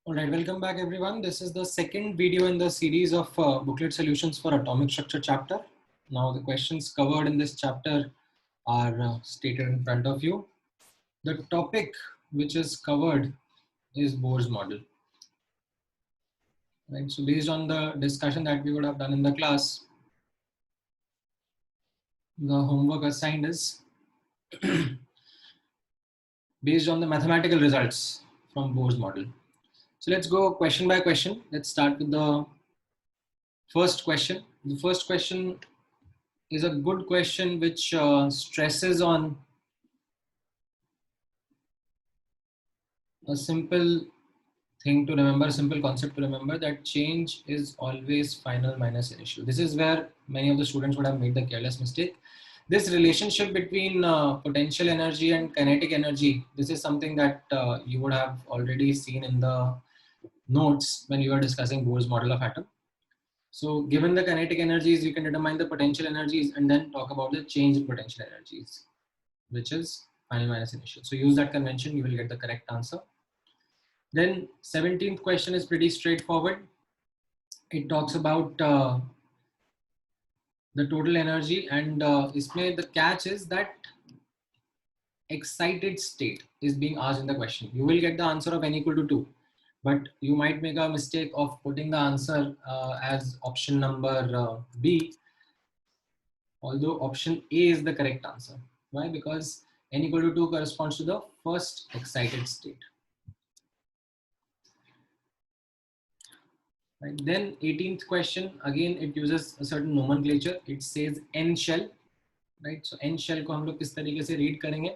All right, welcome back everyone. This is the second video in the series of booklet solutions for atomic structure chapter. Now the questions covered in this chapter are stated in front of you. The topic which is covered is Bohr's model. Right. So based on the discussion that we would have done in the class, the homework assigned is based on the mathematical results from Bohr's model. So let's go question by question. Let's start with the first question. The first question is a good question which stresses on a simple thing to remember, a simple concept to remember, that change is always final minus initial. This is where many of the students would have made the careless mistake. This relationship between potential energy and kinetic energy, this is something that you would have already seen in the notes when you were discussing Bohr's model of atom. So given the kinetic energies, you can determine the potential energies and then talk about the change in potential energies, which is final minus initial. So use that convention, you will get the correct answer. Then 17th question is pretty straightforward. It talks about the total energy, and the catch is that excited state is being asked in the question. You will get the answer of n equal to 2, but you might make a mistake of putting the answer as option number B, although option A is the correct answer. Why? Because n equal to 2 corresponds to the first excited state. Right. Then 18th question, again it uses a certain nomenclature. It says n shell, right? So n shell को हम लोग किस तरीके से read करेंगे?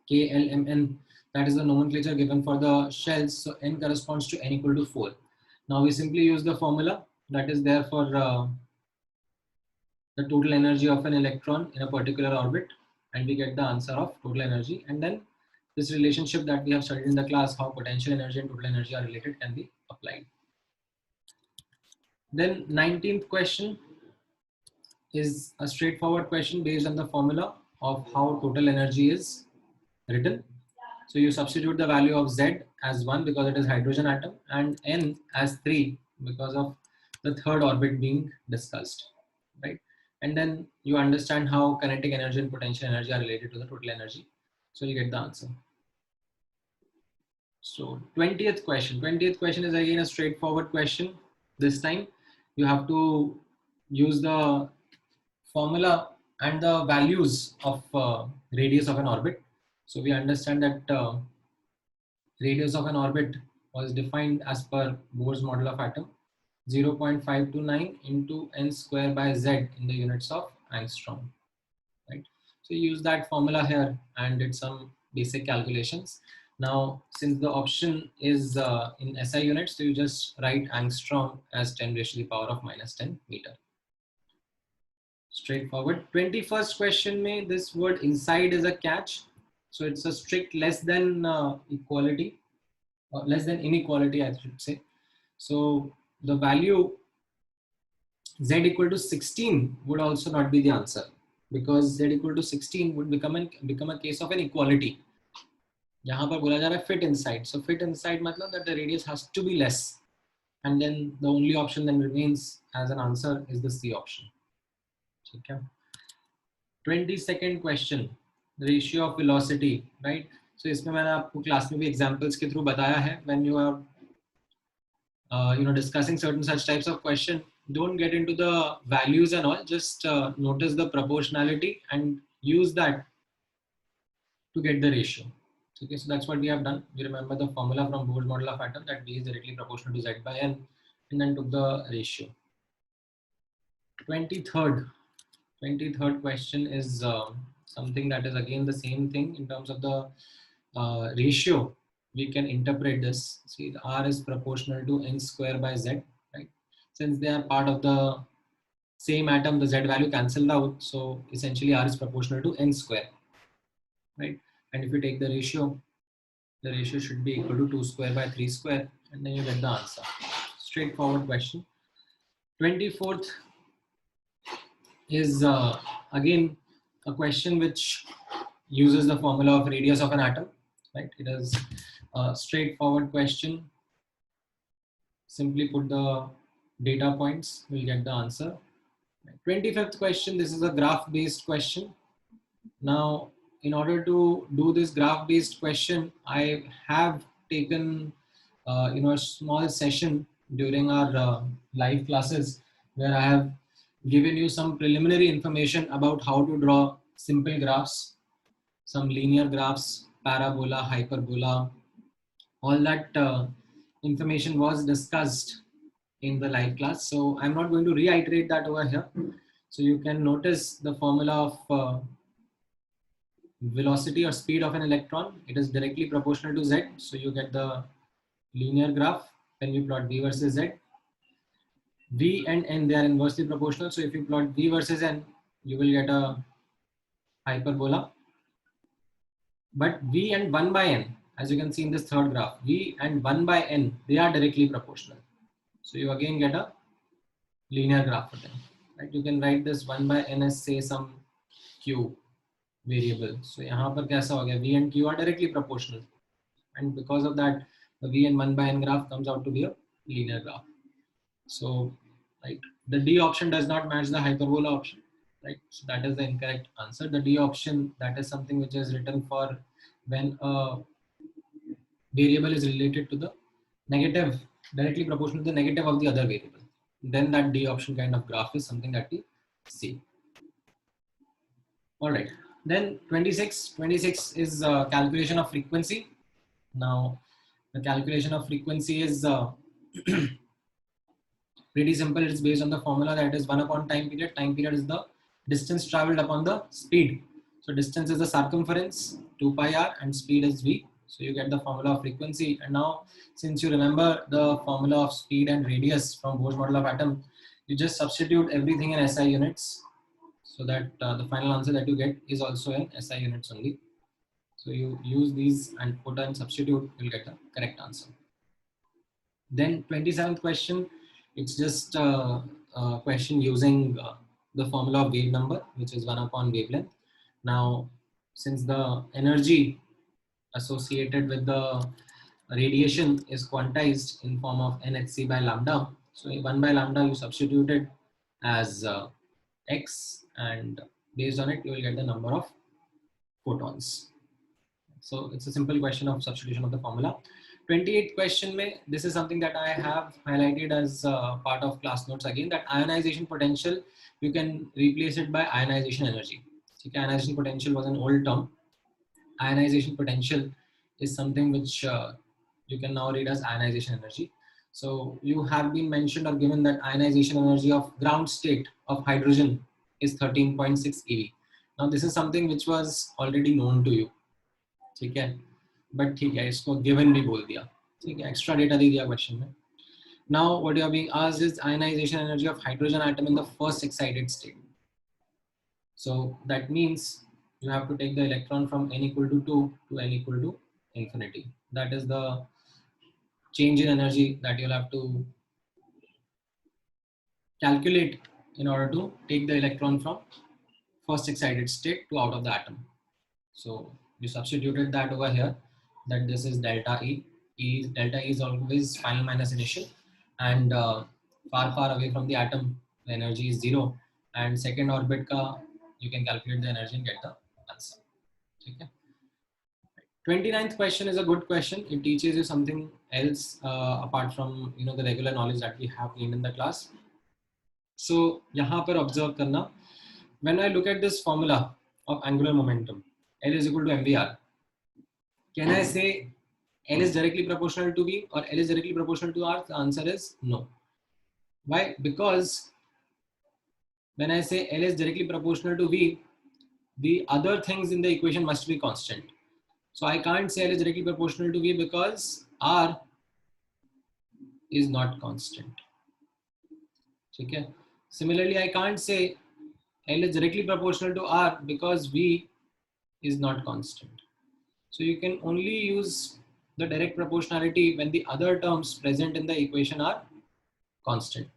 KLMN, that is the nomenclature given for the shells. So n corresponds to n equal to 4. Now we simply use the formula that is there for the total energy of an electron in a particular orbit, and we get the answer of total energy. And then this relationship that we have studied in the class, how potential energy and total energy are related, can be applied. Then 19th question is a straightforward question based on the formula of how total energy is written. So you substitute the value of Z as 1 because it is hydrogen atom, and N as 3 because of the third orbit being discussed, right? And then you understand how kinetic energy and potential energy are related to the total energy. So you get the answer. So 20th question is again a straightforward question. This time you have to use the formula and the values of radius of an orbit. So we understand that radius of an orbit was defined as per Bohr's model of atom, 0.529 into n square by z in the units of angstrom, right? So you use that formula here and did some basic calculations. Now, since the option is in SI units, so you just write angstrom as 10 raised to the power of minus 10 meter. Straightforward. 21st question may this word inside is a catch. So it's a strict less than equality, less than inequality, I should say. So the value z equal to 16 would also not be the answer, because z equal to 16 would become a case of an equality. यहाँ पर बोला जा रहा है fit inside. So fit inside मतलब that the radius has to be less, and then the only option then remains as an answer is the C option. ठीक है. 22nd question, ratio of velocity, right? So इसमें मैंने आपको class में भी examples के through बताया है, when you are discussing certain such types of question, don't get into the values and all, just notice the proportionality and use that to get the ratio. Okay, so that's what we have done. We remember the formula from Bohr's model of atom, that V is directly proportional to Z by N, and then took the ratio. 23rd question is something that is again the same thing in terms of the ratio. We can interpret this. See, the R is proportional to N square by Z, right? Since they are part of the same atom, the Z value cancelled out. So essentially R is proportional to N square, right? And if you take the ratio should be equal to 2 square by 3 square, and then you get the answer. Straightforward question. 24th is again a question which uses the formula of radius of an atom, right? It is a straightforward question. simply put the data points, we'll get the answer. 25th question, this is a graph based question. Now, in order to do this graph based question, I have taken a small session during our live classes where I have given you some preliminary information about how to draw simple graphs, some linear graphs, parabola, hyperbola, all that information was discussed in the live class. So I'm not going to reiterate that over here. So you can notice the formula of velocity or speed of an electron. It is directly proportional to z. So you get the linear graph when you plot v versus z. V and n, they are inversely proportional. So if you plot v versus n, you will get a hyperbola. But v and 1 by n, as you can see in this third graph, v and 1 by n, they are directly proportional. So you again get a linear graph for them. Right? You can write this 1 by n as say some q variable. So यहाँ पर कैसा हो गया? V and q are directly proportional, and because of that, the v and 1 by n graph comes out to be a linear graph. So, right, the D option does not match the hyperbola option, right? So that is the incorrect answer. The D option, that is something which is written for when a variable is related to the negative, directly proportional to the negative of the other variable. Then that D option kind of graph is something that we see. All right. Then 26 is calculation of frequency. Now, the calculation of frequency is pretty simple. It's based on the formula that is 1 upon time period. Time period is the distance traveled upon the speed. So distance is the circumference, 2 pi r, and speed is v. So you get the formula of frequency. And now, since you remember the formula of speed and radius from Bohr's model of atom, you just substitute everything in SI units, so that the final answer that you get is also in SI units only. So you use these and put and substitute, you'll get the correct answer. Then 27th question, it's just a question using the formula of wave number, which is 1 upon wavelength. Now, since the energy associated with the radiation is quantized in form of nhc by lambda, so 1 by lambda you substitute it as x, and based on it you will get the number of photons. So it's a simple question of substitution of the formula. 28th question mein, this is something that I have highlighted as part of class notes again, that ionization potential, you can replace it by ionization energy. So ionization potential was an old term. Ionization potential is something which you can now read as ionization energy. So you have been mentioned or given that ionization energy of ground state of hydrogen is 13.6 eV. Now this is something which was already known to you. ठीक है, but ठीक है, इसको given भी बोल दिया, ठीक है, एक्स्ट्रा डेटा दे दिया क्वेश्चन में. Now what you are being asked is ionization energy of hydrogen atom in the first excited state. So that means you have to take the electron from n equal to 2 to n equal to infinity. That is the change in energy that you'll have to calculate in order to take the electron from first excited state to out of the atom. So you substituted that over here, that this is delta E. Delta E is always final minus initial, and far away from the atom, the energy is 0. And second orbit ka, you can calculate the energy and get the answer. Okay. 29th question is a good question. It teaches you something else apart from the regular knowledge that we have gained in the class. So यहाँ पर observe करना, when I look at this formula of angular momentum, L is equal to mvr, can I say L is directly proportional to V or L is directly proportional to R? The answer is no. Why? Because when I say L is directly proportional to V, the other things in the equation must be constant. So I can't say L is directly proportional to V because R is not constant. Okay. Similarly, I can't say L is directly proportional to R because V is not constant. So you can only use the direct proportionality when the other terms present in the equation are constant,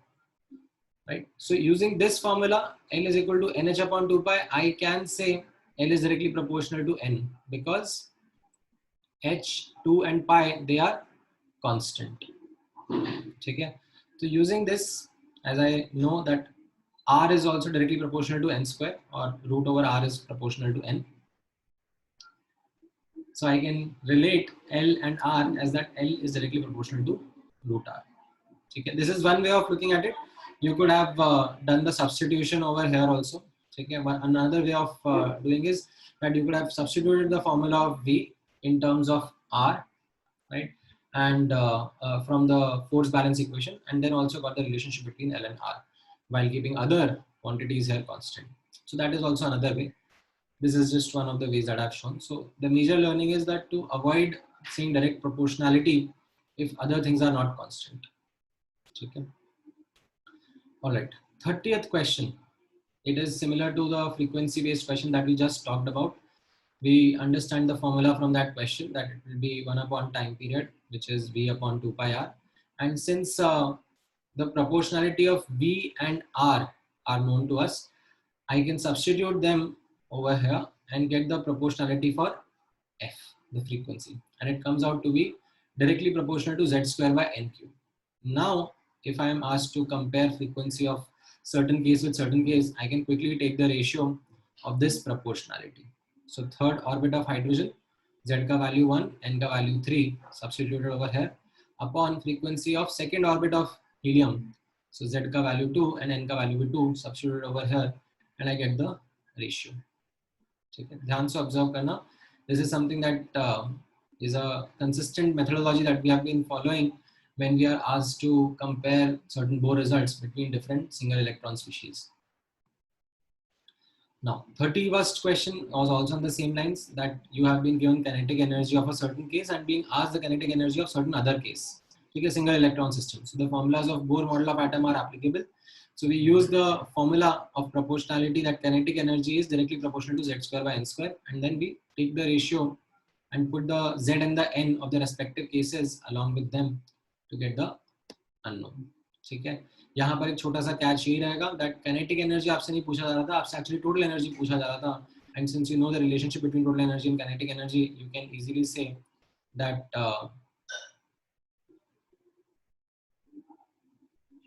right? So using this formula, L is equal to nh upon 2 pi, I can say L is directly proportional to n because h, 2 and pi, they are constant. ठीक है. So using this, as I know that r is also directly proportional to n square, or root over r is proportional to n, so I can relate L and R as that L is directly proportional to root R. Okay. This is one way of looking at it. You could have done the substitution over here also. Okay. But another way of doing is that you could have substituted the formula of V in terms of R, right? And from the force balance equation, and then also got the relationship between L and R while keeping other quantities here constant. So that is also another way. This is just one of the ways that I've shown. So the major learning is that to avoid seeing direct proportionality if other things are not constant. Okay. All right. 30th question. It is similar to the frequency based question that we just talked about. We understand the formula from that question, that it will be 1 upon time period, which is V upon 2 pi R. And since the proportionality of V and R are known to us, I can substitute them over here and get the proportionality for F, the frequency. And it comes out to be directly proportional to Z square by N cube. Now, if I am asked to compare frequency of certain case with certain case, I can quickly take the ratio of this proportionality. So third orbit of hydrogen, Z ka value 1, N ka value 3, substituted over here, upon frequency of second orbit of helium. So Z ka value 2 and N ka value 2, substituted over here, and I get the ratio. Okay. ध्यान से observe करना. This is something that is a consistent methodology that we have been following when we are asked to compare certain Bohr results between different single electron species. Now, 31st question was also on the same lines, that you have been given kinetic energy of a certain case and being asked the kinetic energy of certain other case. Okay, single electron system. So the formulas of Bohr model of atom are applicable. So we use the formula of proportionality that kinetic energy is directly proportional to Z square by N square, and then we take the ratio and put the Z and the N of the respective cases along with them to get the unknown. ठीक है. यहाँ पर एक छोटा सा catch यही रहेगा that kinetic energy आपसे नहीं पूछा जा रहा था, आपसे actually total energy पूछा जा रहा था. And since you know the relationship between total energy and kinetic energy, you can easily say that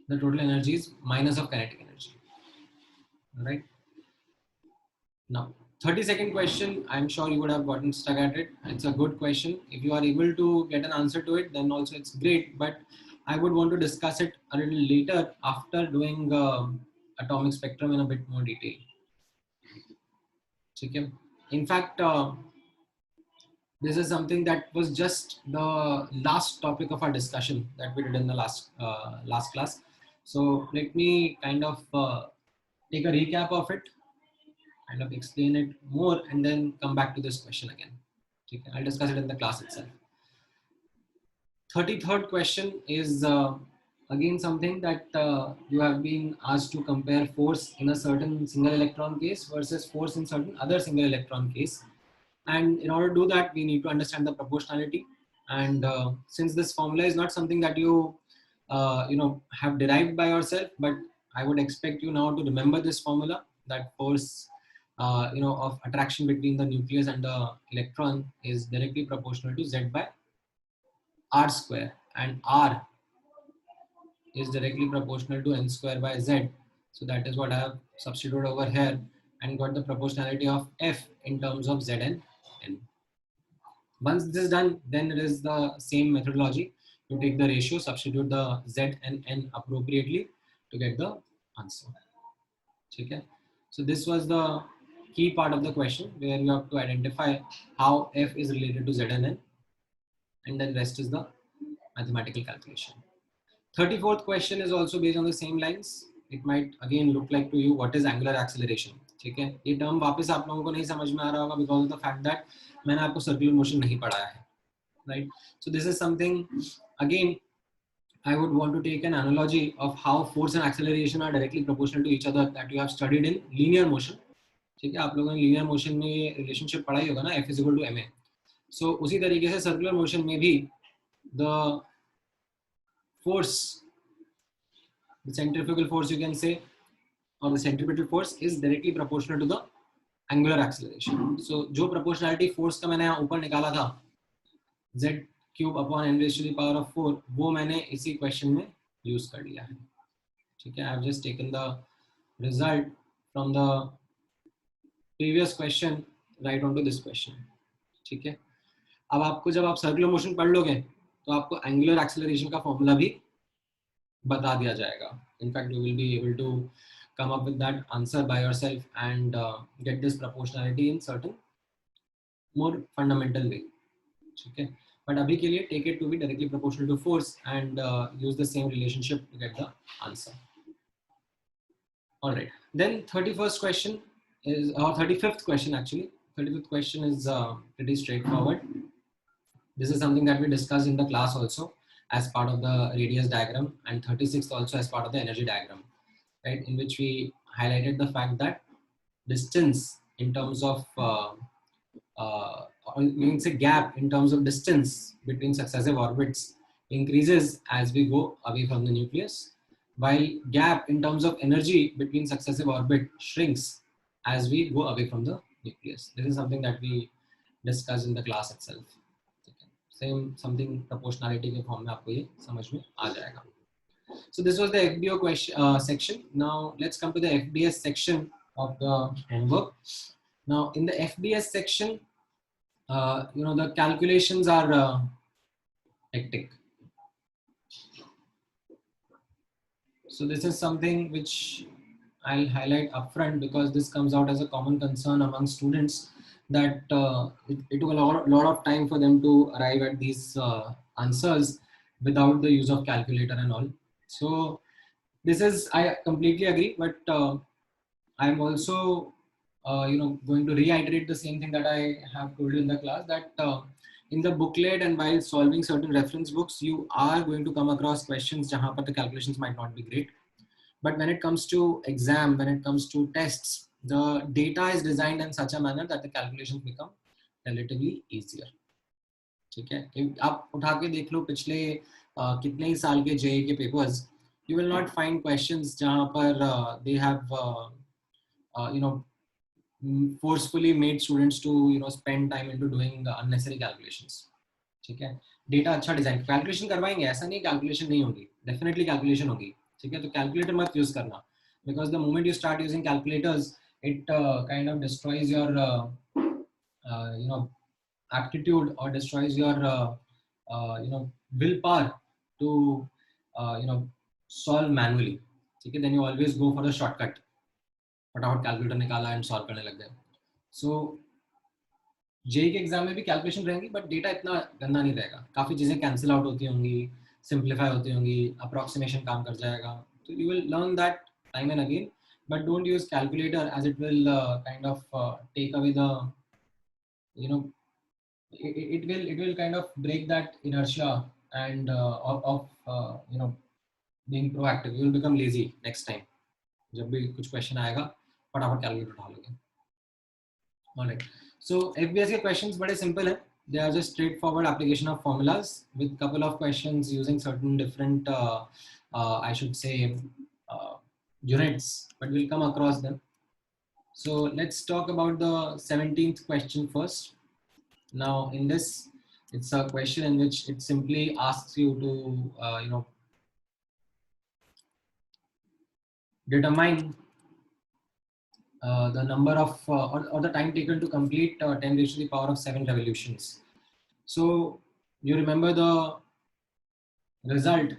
the total energy is minus of kinetic energy. All right. Now, 32nd question, I'm sure you would have gotten stuck at it. It's a good question. If you are able to get an answer to it, then also it's great. But I would want to discuss it a little later after doing atomic spectrum in a bit more detail. Okay. In fact, this is something that was just the last topic of our discussion that we did in the last class. So let me kind of take a recap of it, kind of explain it more, and then come back to this question again. Okay. I'll discuss it in the class itself. 33rd question is again something that you have been asked to compare force in a certain single electron case versus force in certain other single electron case. And in order to do that, we need to understand the proportionality. And since this formula is not something that you have derived by yourself, but I would expect you now to remember this formula, that force of attraction between the nucleus and the electron is directly proportional to Z by R square, and R is directly proportional to N square by Z. So that is what I have substituted over here and got the proportionality of F in terms of Z and N. Once this is done, then it is the same methodology. You take the ratio, substitute the Z and N appropriately to get the answer. Okay. So this was the key part of the question, where you have to identify how F is related to Z and N, and then rest is the mathematical calculation. 34th question is also based on the same lines. It might again look like to you what is angular acceleration. ठीक है, ये term वापस आप लोगों को नहीं समझ में आ रहा होगा because of the fact that मैंने आपको circular motion नहीं पढ़ाया है, right? So this is something again I would want to take an analogy of how force and acceleration are directly proportional to each other that you have studied in linear motion. ठीक है, आप लोगों ने linear motion में ये relationship पढ़ा ही होगा ना, F is equal to ma. So उसी तरीके से circular motion में भी the force, the centrifugal force you can say, or the centripetal force is directly proportional to the angular acceleration. So जो proportionality force का मैंने यहाँ ऊपर निकाला था, Z cube upon n raise to the power of 4 वो मैंने इसी क्वेश्चन में यूज कर लिया है. ठीक है, I have just taken the result from the previous question right on to this question. ठीक है, अब आपको जब आप सर्कुलर मोशन पढ़ लोगे तो आपको एंगुलर एक्सेलरेशन का फॉर्मूला भी बता दिया जाएगा. In fact you will be able to come up with that answer by yourself and get this proportionality in certain more fundamental way. ठीक है, but अभी के लिए take it to be directly proportional to force and use the same relationship to get the answer. All right, then 31st question is, or 35th question actually. 35th question is pretty straightforward. This is something that we discussed in the class also as part of the radius diagram, and 36th also as part of the energy diagram, right, in which we highlighted the fact that distance in terms of or you can say gap in terms of distance between successive orbits increases as we go away from the nucleus, while gap in terms of energy between successive orbit shrinks as we go away from the nucleus. This is something that we discussed in the class itself. Same something proportionality के form में आपको ये समझ में आ जाएगा. So this was the FBO question section. Now let's come to the FBS section of the handbook. Now in the FBS section, the calculations are hectic. So this is something which I'll highlight upfront because this comes out as a common concern among students, that it took a lot of time for them to arrive at these answers without the use of calculator and all. So this is, I completely agree, but I'm also going to reiterate the same thing that I have told you in the class, that in the booklet and while solving certain reference books, you are going to come across questions jahan par the calculations might not be great. But when it comes to exam, when it comes to tests, the data is designed in such a manner that the calculations become relatively easier. ठीक है, आप उठा के देख लो पिछले कितने ही साल के जेईई के papers, you will not find questions जहाँ पर they have forcefully made students to spend time into doing unnecessary calculations. ठीक है, डेटा अच्छा डिजाइन, कैलकुलेशन करवाएंगे ऐसा नहीं कैलकुलेशन नहीं होगी, डेफिनेटली कैलकुलेशन होगी. ठीक है, तो कैलकुलेटर मत यूज करना, because the moment you start using calculators, it kind of destroys your aptitude or destroys your willpower to solve manually. ठीक है, then you always go for the shortcut, फटाफट calculator निकाला एंड सॉल्व करने लग गए. सो JEE के exam में भी कैलकुलेशन रहेंगी, बट डेटा इतना गंदा नहीं रहेगा, काफ़ी चीज़ें कैंसिल आउट होती होंगी, सिंप्लीफाई होती होंगी, अप्रॉक्सीमेशन काम कर जाएगा. तो you will learn that time and again, but don't use calculator as it will kind of take away the it will kind of break that inertia and of being proactive. You will become lazy next time. जब भी कुछ question आएगा फटाफट calculator उठा लोगे. Alright, सो FBS के questions बड़े simple हैं. They are just straightforward application of formulas with couple of questions using certain different I should say units, but we'll come across them. So let's talk about the 17th question first. Now in this, it's a question in which it simply asks you to determine the number of or the time taken to complete 10 raised to the power of 7 revolutions. So you remember the result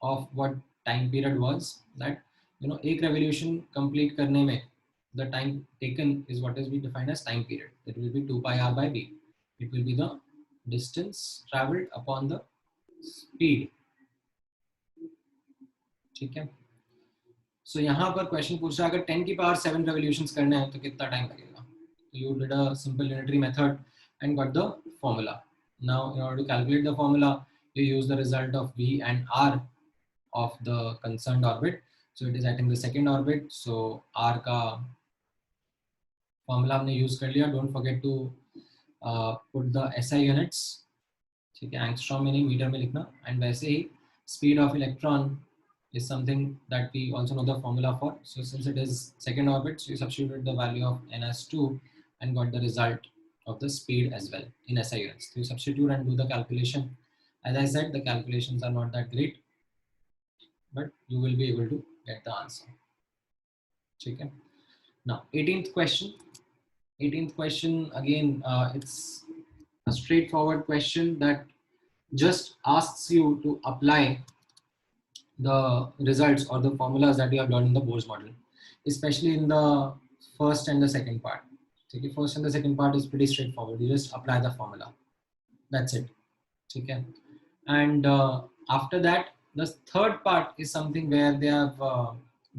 of what time period was, that एक revolution complete करने में the time taken is what is we defined as time period. It will be 2 pi r by b. It will be the distance traveled upon the speed. ठीक है, सो यहाँ पर question पूछ रहा है अगर 10 की पावर 7 रेवोल्यूशंस करने हैं तो कितना टाइम लगेगा. You did a simple unitary method and got the formula. Now in order to calculate the formula, you use the result of v and r of the concerned orbit. So it is at in the second orbit, so r का formula हमने use कर लिया. Don't forget to put the SI units. ठीक है, angstrom में नहीं metre में लिखना. एंड वैसे ही speed of electron is something that we also know the formula for. So since it is second orbit, so you substituted the value of n as 2 and got the result of the speed as well in SI units. So you substitute and do the calculation. As I said, the calculations are not that great, but you will be able to get the answer. Okay. Now, 18th question. 18th question, again, it's a straightforward question that just asks you to apply the results or the formulas that you have learned in the Bohr's model, especially in the first and the second part. Okay, first and the second part is pretty straightforward. You just apply the formula. That's it. Okay. And after that, the third part is something where they have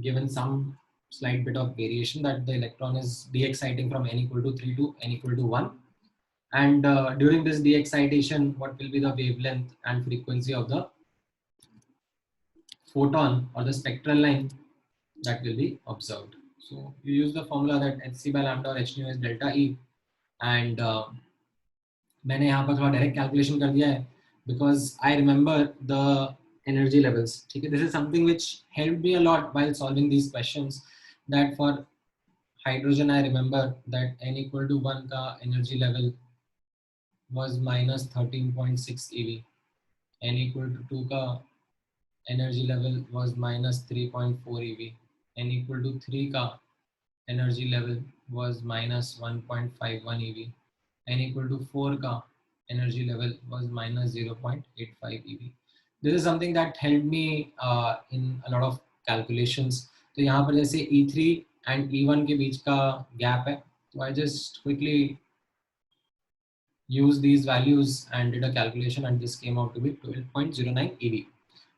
given some slight bit of variation, that the electron is de-exciting from n equal to 3 to n equal to 1. And during this de-excitation, what will be the wavelength and frequency of the photon or the spectral line that will be observed. So you use the formula that hc by lambda or h nu is delta E, and मैंने यहाँ पर थोड़ा direct calculation कर दिया है because I remember the energy levels. ठीक है, this is something which helped me a lot while solving these questions. That for hydrogen I remember that n equal to 1 का energy level was minus 13.6 eV. n equal to 2 का energy level was minus 3.4 eV. n equal to 3 का energy level was minus 1.51 eV. n equal to 4 का energy level was minus 0.85 eV. This is something that helped me in a lot of calculations. तो यहाँ पर जैसे E3 and E1 के बीच का gap है, तो I just quickly used these values and did a calculation, and this came out to be 12.09 eV.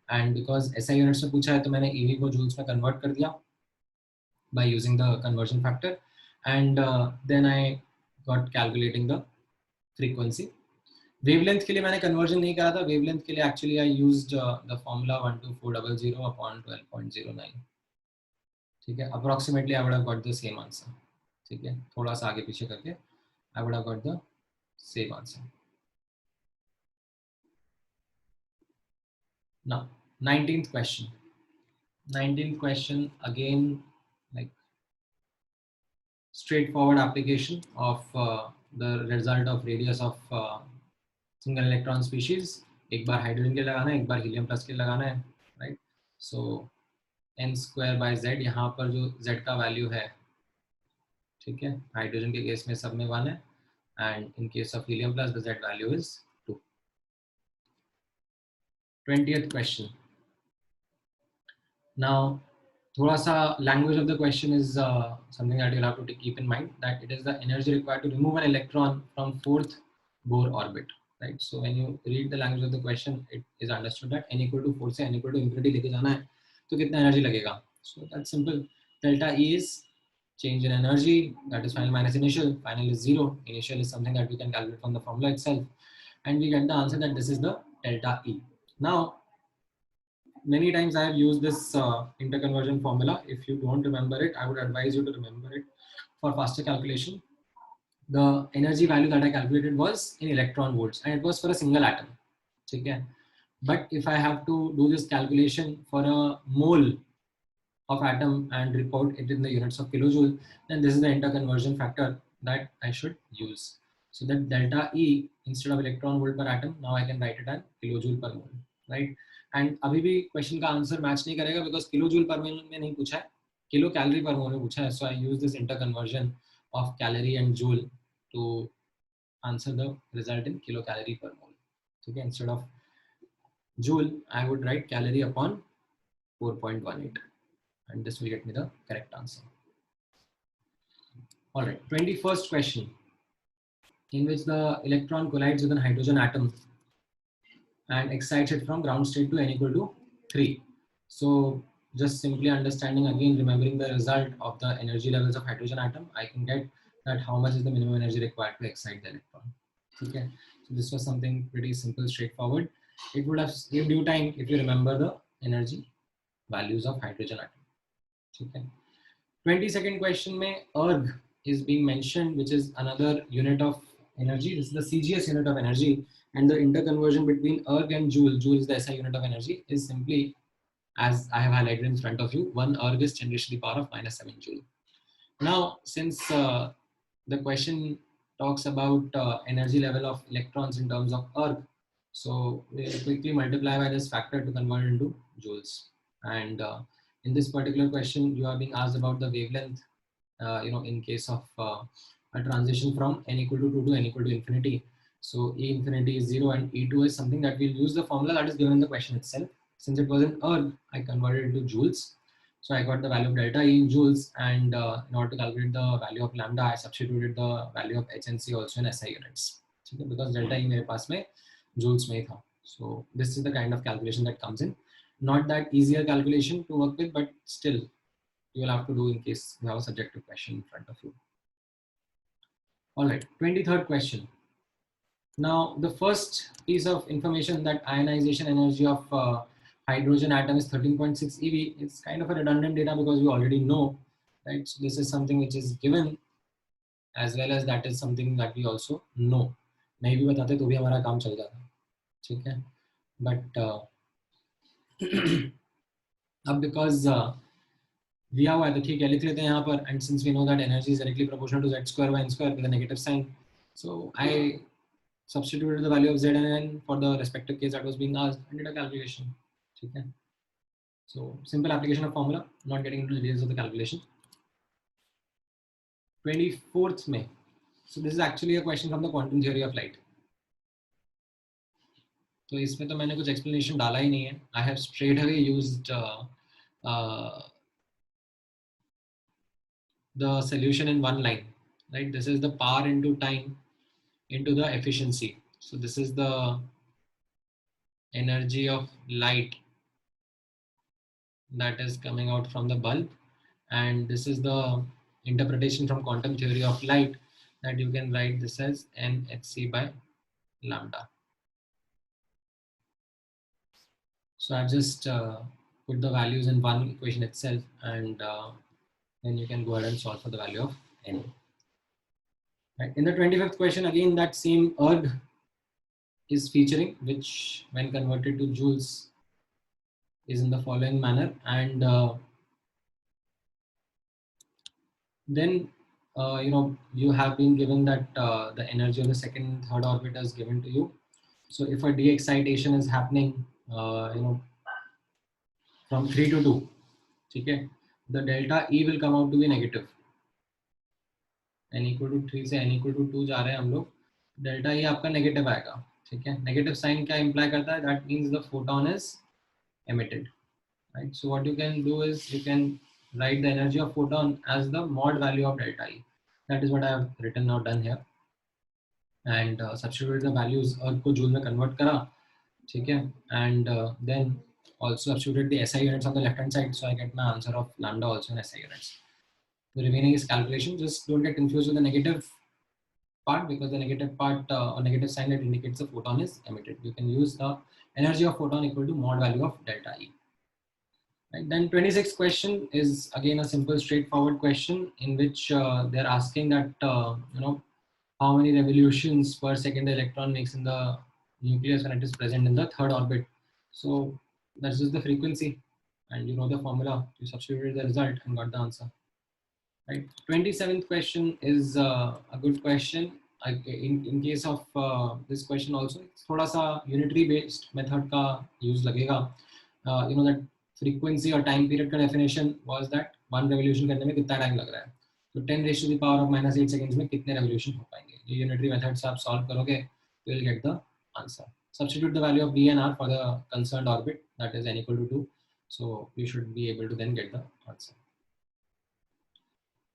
And because SI units में पूछा है, तो मैंने EV को joules में convert कर दिया by using the conversion factor, and then I got calculating the frequency. Wavelength के लिए मैंने conversion नहीं करा था. Wavelength के लिए actually I used the formula 12400 upon 12.09. ठीक है, approximately I would have got the same answer. ठीक है, थोड़ा सा आगे पीछे करके I would have got the same answer. Now, 19th question. 19th question, again, like straightforward application of the result of radius of single electron species. एक बार hydrogen के लगाना है, एक बार हीलियम प्लस के लगाना है, right? So n square by z, यहाँ पर जो z का वैल्यू है, ठीक है, हाइड्रोजन के केस में सब में 1 है, and in case of helium plus the z value is 2. 20th question. Now, थोड़ा सा language of the question is something that you'll have to keep in mind, that it is the energy required to remove an electron from 4th Bohr orbit, right? So when you read the language of the question, it is understood that n equal to 4 से n equal to infinity लेके जाना है, तो कितना energy लगेगा? So that's simple. Delta E is change in energy, that is final minus initial. Final is 0. Initial is something that we can calculate from the formula itself, and we get the answer that this is the delta E. Now, many times I have used this interconversion formula. If you don't remember it, I would advise you to remember it for faster calculation. The energy value that I calculated was in electron volts, and it was for a single atom. Okay? But if I have to do this calculation for a mole of atom and report it in the units of kilojoule, then this is the interconversion factor that I should use. So that delta E, instead of electron volt per atom, now I can write it as kilojoule per mole, right? And अभी भी question का answer match नहीं करेगा because kilo joule पर मोल में नहीं पूछा है, किलो कैलोरी पर मोल में पूछा है. So I use this interconversion of calorie and joule to answer the result in kilo calorie per mole. ठीक है, instead of joule I would write calorie upon 4.18, and this will get me the correct answer. All right, 21st question, in which the electron collides with a hydrogen atom and excites it from ground state to n equal to 3. So just simply understanding, again remembering the result of the energy levels of hydrogen atom, I can get that how much is the minimum energy required to excite the electron. Okay, so this was something pretty simple, straightforward. It would have saved you time if you remember the energy values of hydrogen atom. Okay. 22nd question mein erg is being mentioned, which is another unit of energy. This is the CGS unit of energy, and the interconversion between erg and joule, joule is the SI unit of energy, is simply as I have highlighted in front of you. 1 erg is 10 raised to the power of minus 7 joule. Now, since the question talks about energy level of electrons in terms of erg, So we'll quickly multiply by this factor to convert into joules. And in this particular question, you are being asked about the wavelength, in case of a transition from n equal to 2 to n equal to infinity. So E infinity is 0 and E2 is something that we'll use the formula that is given in the question itself. Since it was in erg, I converted it into joules. So I got the value of delta E in joules, and in order to calculate the value of lambda, I substituted the value of H and C also in SI units. Okay, because delta E मेरे पास में joules में था. So this is the kind of calculation that comes in. Not that easier calculation to work with, but still you will have to do in case you have a subjective question in front of you. All right, 23rd question. Now, the first piece of information that ionization energy of hydrogen atom is 13.6 eV. It's kind of a redundant data because we already know, right? So this is something which is given, as well as that is something that we also know. नहीं भी बताते तो भी हमारा काम चल जाता, ठीक है? But अब because we have the ठीक है लिख लेते हैं यहाँ पर, and since we know that energy is directly proportional to z square by n square with a negative sign, so I substituted the value of z and n for the respective case that was being asked and did a calculation. Okay. So simple application of formula, not getting into the details of the calculation. 24th May. So this is actually a question from the quantum theory of light. तो इसमें तो मैंने कुछ explanation डाला ही नहीं है. I have straight away used the solution in one line. Right. This is the power into time into the efficiency. So this is the energy of light that is coming out from the bulb, and this is the interpretation from quantum theory of light that you can write this as nhc by lambda. So I've just put the values in one equation itself, and then you can go ahead and solve for the value of n. Right. In the 25th question, again that same erg is featuring, which when converted to joules is in the following manner, and then you have been given that the energy of the second third orbit is given to you. So if a de-excitation is happening from 3 to 2, okay, the delta E will come out to be negative. n equal to 3 से n equal to 2 जा रहे हैं हम लोग, delta E आपका negative आएगा, ठीक है. Negative sign क्या imply करता है? That means the photon is emitted, right? So what you can do is you can write the energy of photon as the mod value of delta E. That is what I have written now done here, and substitute the values अर्ग को joule में convert करा, ठीक है, and then also substitute the SI units on the left hand side, so I get my answer of lambda also in SI units. The remaining is calculation. Just don't get confused with the negative part, because the negative part or negative sign that indicates the photon is emitted. You can use the energy of photon equal to mod value of delta E. Right. Then 26th question is again a simple straightforward question in which they're asking that how many revolutions per second the electron makes in the nucleus when it is present in the third orbit. So that's just the frequency, and you know the formula. You substituted the result and got the answer. Right. 27th question is a good question. In case of this question also, थोड़ा सा unitary based method का use लगेगा. That frequency or time period का definition was that one revolution करने में कितना time लग रहा है. तो 10 raised to the power of -8 seconds में कितने revolution हो पाएंगे. ये unitary method से आप solve करोगे, you will get the answer. Substitute the value of V and R for the concerned orbit, that is n equal to 2. So you should be able to then get the answer.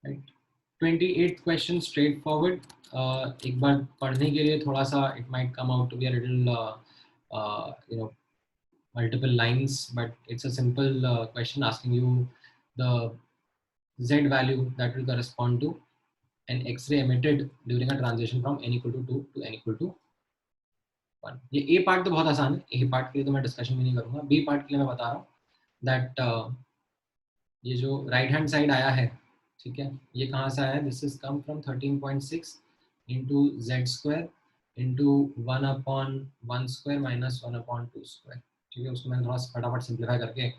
Right. 28th question, straightforward. एक बार पढ़ने के लिए थोड़ा सा it might come out to be a little multiple lines, but it's a simple question asking you the z value that will correspond to an X-ray emitted during a transition from n equal to 2 to n equal to 1. ये A part तो बहुत आसान है, A part के लिए तो मैं discussion भी नहीं करूँगा. B part के लिए मैं बता रहा हूँ that ये जो राइट हैंड साइड आया है, ठीक है, ये कहाँ से आया? This is come from 13.6 into Z square into 1/1 square minus 1/2 square, ठीक है. उसको मैंने थोड़ा फटाफट सिंप्लीफाई करके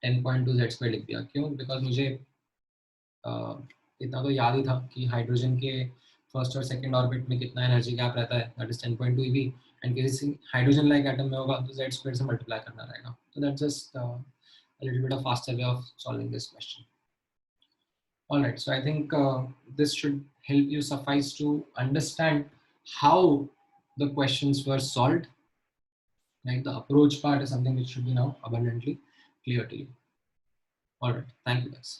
10.2 जेड स्क्वायर लिख दिया. क्यों? बिकॉज मुझे इतना तो याद ही था कि हाइड्रोजन के फर्स्ट और सेकंड ऑर्बिट में कितना एनर्जी गैप रहता है, दैट इज 10.2 eV, एंड किसी हाइड्रोजन लाइक एटम में होगा तो z स्क्वायर से मल्टीप्लाई करना रहेगा. So that's just a little bit of faster way of solving this question. All right, so I think this should help you suffice to understand how the questions were solved. Right, the approach part is something which should be now abundantly clear to you. All right, thank you guys.